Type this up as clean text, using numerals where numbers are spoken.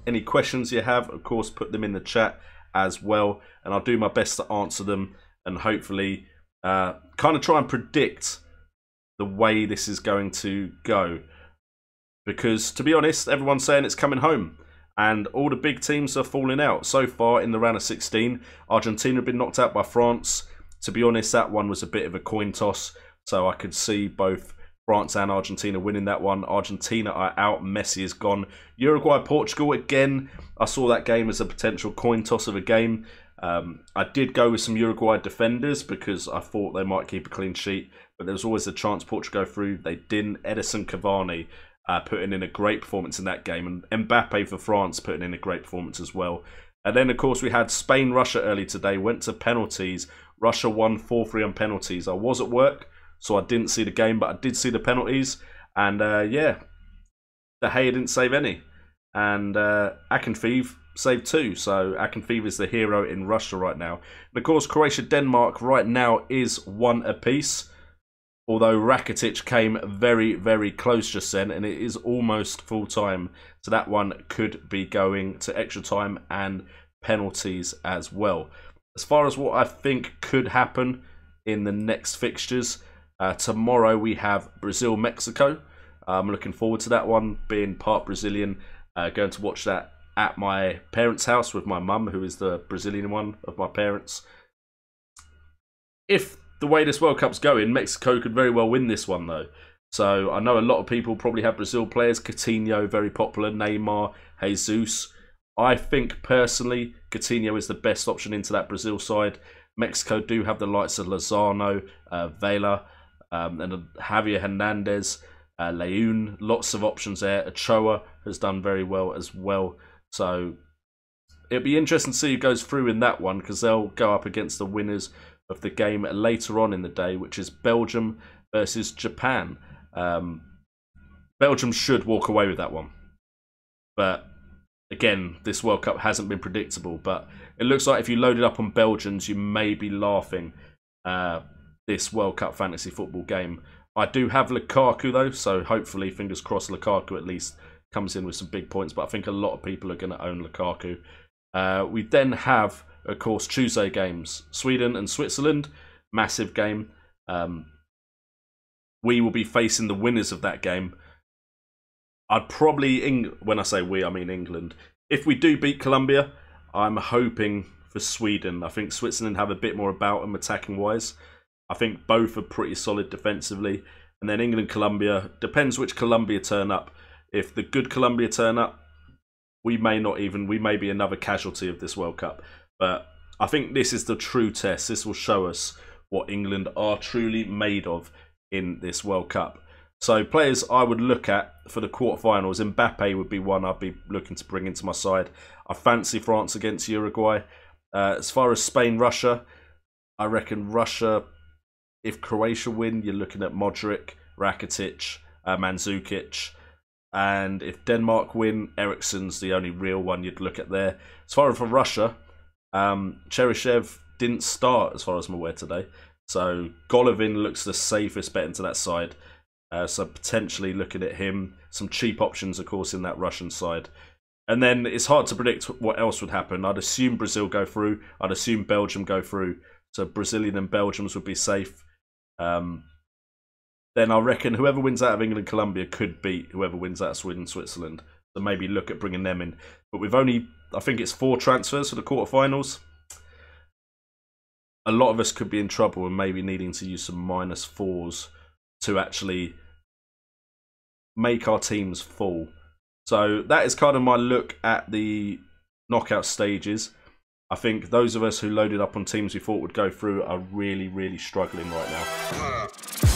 Any questions you have, of course, put them in the chat as well, and I'll do my best to answer them and hopefully kind of try and predict the way this is going to go. Because, to be honest, everyone's saying it's coming home. And all the big teams are falling out. So far in the round of 16, Argentina have been knocked out by France. To be honest, that one was a bit of a coin toss. So I could see both France and Argentina winning that one. Argentina are out. Messi is gone. Uruguay, Portugal, again, I saw that game as a potential coin toss of a game. I did go with some Uruguay defenders because I thought they might keep a clean sheet. But there was always a chance Portugal go through. They didn't. Edison Cavani putting in a great performance in that game, and Mbappe for France putting in a great performance as well. And then, of course, we had Spain-Russia early today, went to penalties. Russia won 4-3 on penalties. I was at work, so I didn't see the game, but I did see the penalties. And, yeah, De Gea didn't save any. And Akinfeev saved 2, so Akinfeev is the hero in Russia right now. And, of course, Croatia-Denmark right now is 1 apiece. Although Rakitic came very, very close just then, and it is almost full time. So that one could be going to extra time and penalties as well. As far as what I think could happen in the next fixtures, tomorrow we have Brazil-Mexico. I'm looking forward to that one, being part Brazilian. Going to watch that at my parents' house with my mum, who is the Brazilian one of my parents. If the way this World Cup's going, Mexico could very well win this one, though. So I know a lot of people probably have Brazil players. Coutinho, very popular. Neymar, Jesus. I think, personally, Coutinho is the best option into that Brazil side. Mexico do have the likes of Lozano, Vela, and Javier Hernandez, León. Lots of options there. Ochoa has done very well as well. So it'll be interesting to see who goes through in that one, because they'll go up against the winners of the game later on in the day, which is Belgium versus Japan. Belgium should walk away with that one. But again, this World Cup hasn't been predictable. But it looks like if you load it up on Belgians, you may be laughing this World Cup fantasy football game. I do have Lukaku though, so hopefully, fingers crossed, Lukaku at least comes in with some big points. But I think a lot of people are going to own Lukaku. We then have, of course, Tuesday games. Sweden and Switzerland, massive game. We will be facing the winners of that game. I'd probably, when I say we, I mean England. If we do beat Colombia, I'm hoping for Sweden. I think Switzerland have a bit more about them attacking-wise. I think both are pretty solid defensively. And then England, Colombia, depends which Colombia turn up. If the good Colombia turn up, we may be another casualty of this World Cup. But I think this is the true test. This will show us what England are truly made of in this World Cup. So players I would look at for the quarterfinals, Mbappe would be one I'd be looking to bring into my side. I fancy France against Uruguay. As far as Spain-Russia, I reckon Russia, if Croatia win, you're looking at Modric, Rakitic, Mandzukic. And if Denmark win, Eriksen's the only real one you'd look at there. As far as for Russia, Cheryshev didn't start as far as I'm aware today. So Golovin looks the safest bet into that side. So potentially looking at him. Some cheap options, of course, in that Russian side. And then it's hard to predict what else would happen. I'd assume Brazil go through. I'd assume Belgium go through. So Brazilian and Belgians would be safe. Then I reckon whoever wins out of England and Colombia could beat whoever wins out of Sweden and Switzerland. So maybe look at bringing them in. But we've only, I think it's 4 transfers for the quarterfinals. A lot of us could be in trouble and maybe needing to use some -4s to actually make our teams full. So that is kind of my look at the knockout stages. I think those of us who loaded up on teams we thought would go through are really, really struggling right now.